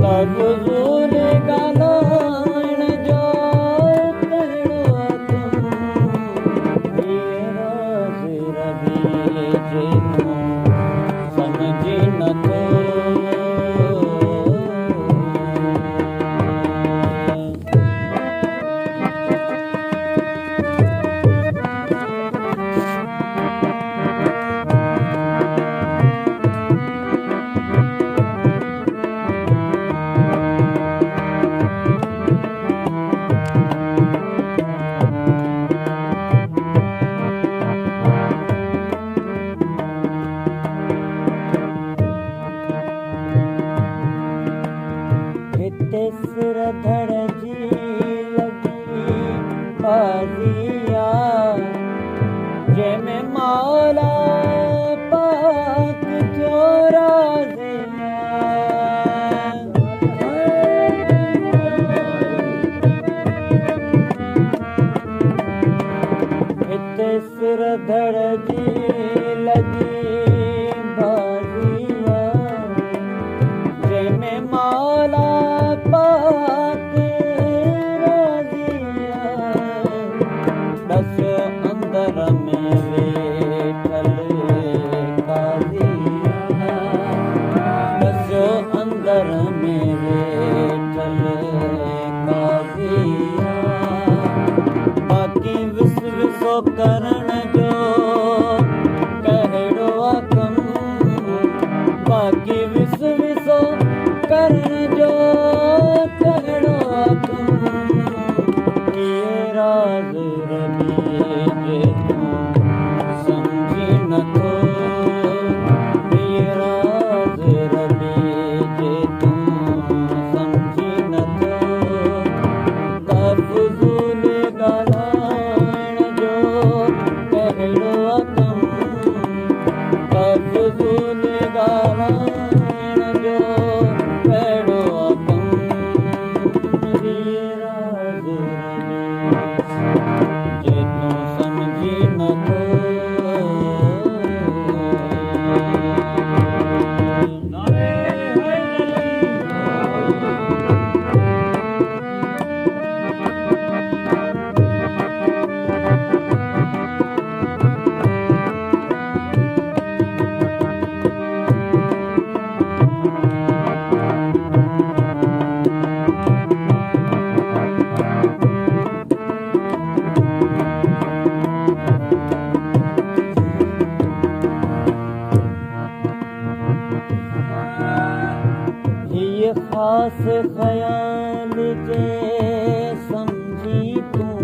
फज़ूल ॻाल्हाइण जो कहिड़ो तूं हीअ राज़ रबी जे तूं समझी नथो सिर धड़जी लगी बाज़िया जंहिंमें मौला पाक थियो राज़िया हिते सिर धड़जी लगी बाज़िया जंहिंमें मौला पाक राज़िया दस अंदर में वेठल काज़िया दस अंदर में वेठल काज़िया बाक़ी विस विसो करण जो कहिड़ो कम बाक़ी विस विसो करण जो कहिड़ो कम हीअ राज़ रबी जे तूं समझी नथो हीअ राज़ रबी जे तूं समझी नथो फज़ूल ॻाल्हाइण जो कहिड़ो कम फज़ूल ॻाल्हाइण जो कहिड़ो कम हीअ राज़ रबी जे तूं समझी नथो हीअ ख़ासि ख़याल जे समझी तूं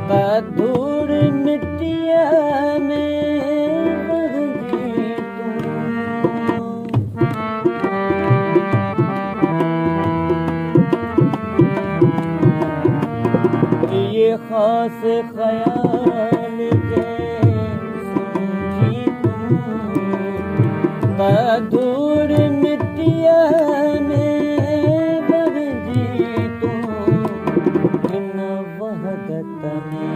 त धूड़ मिटीअ में रहिजी तूं हीअ ख़ासि ख़याल जे समझी तूं त धूड़ मिटीअ में रहिजी तूं हिन वहदत में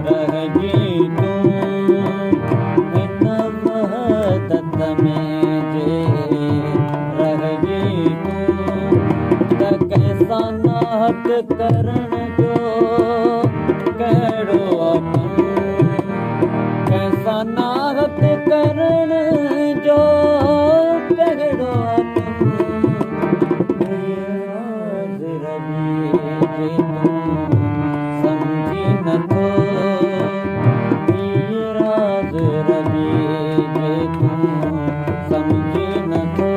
रहिजी तूं हिन वहदत में रहिजी तूं त कंहिंसां नाहत करण जो कहिड़ो कम कंहिंसां नाहत करण जो कहिड़ो कम हीअ राज़ रबी जे तूं समझी नथो हीअ राज़ रबी जे तूं समझी नथो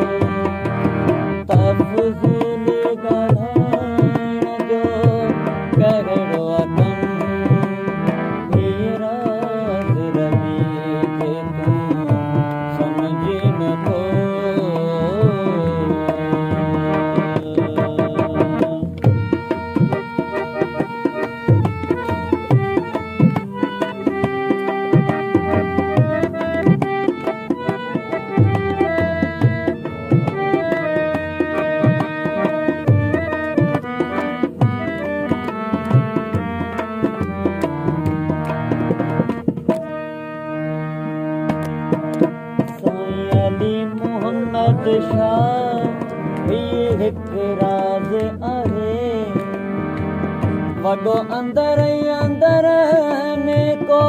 फज़ूल ॻाल्हाइण जो बादशाह हीअ हिकु राज़ आहे वॾो अंदर ई अंदर में को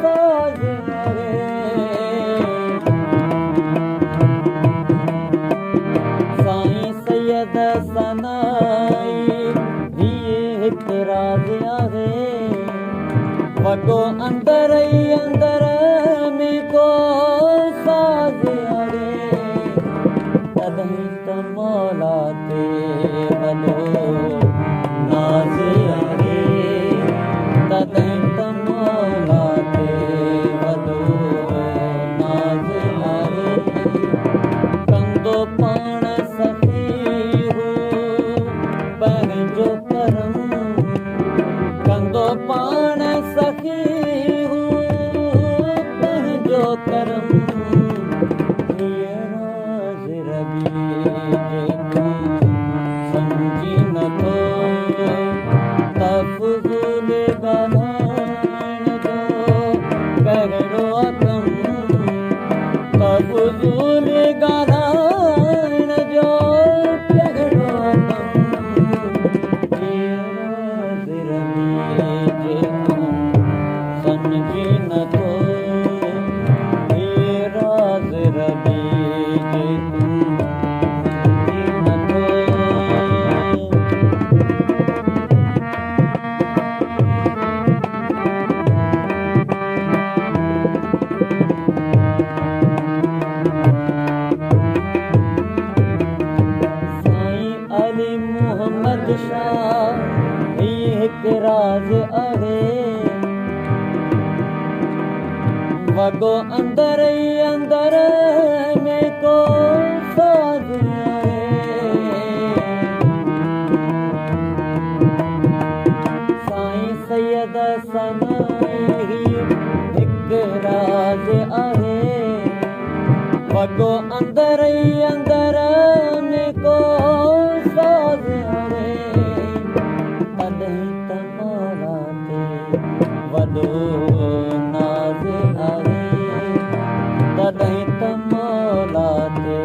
साज़ आहे साईं सैयद सनाई हीअ हिकु राज़ आहे वॾो अंदर ई अंदर में को साज़ आहे तॾहिं त मौला ते वॾो नाज़ आहे तॾहिं त मौला ते वॾो नाज़ आहे कंदो पाण सखी हू पंहिंजो करम कंदो पाण सखी हू पंहिंजो करम समझी नथो तफ़ज़ूल ॻाल्हाइण जो कहिड़ो कम तफ़ज़ूल ॻाल्हाइण जो कहिड़ो कम समझी नथो राज़ रबी जे तूं मोहम्मद शाह हीअ हिकु राज़ आहे वॻो अंदर ई अंदर में को साज़ आहे साईं सैयद सनाई हिकु राज़ आहे वॻो अंदर ई अंदर में को साज़ आहे तॾहिं त मौला ते वॾो नाज़ आहे तॾहिं त मौला ते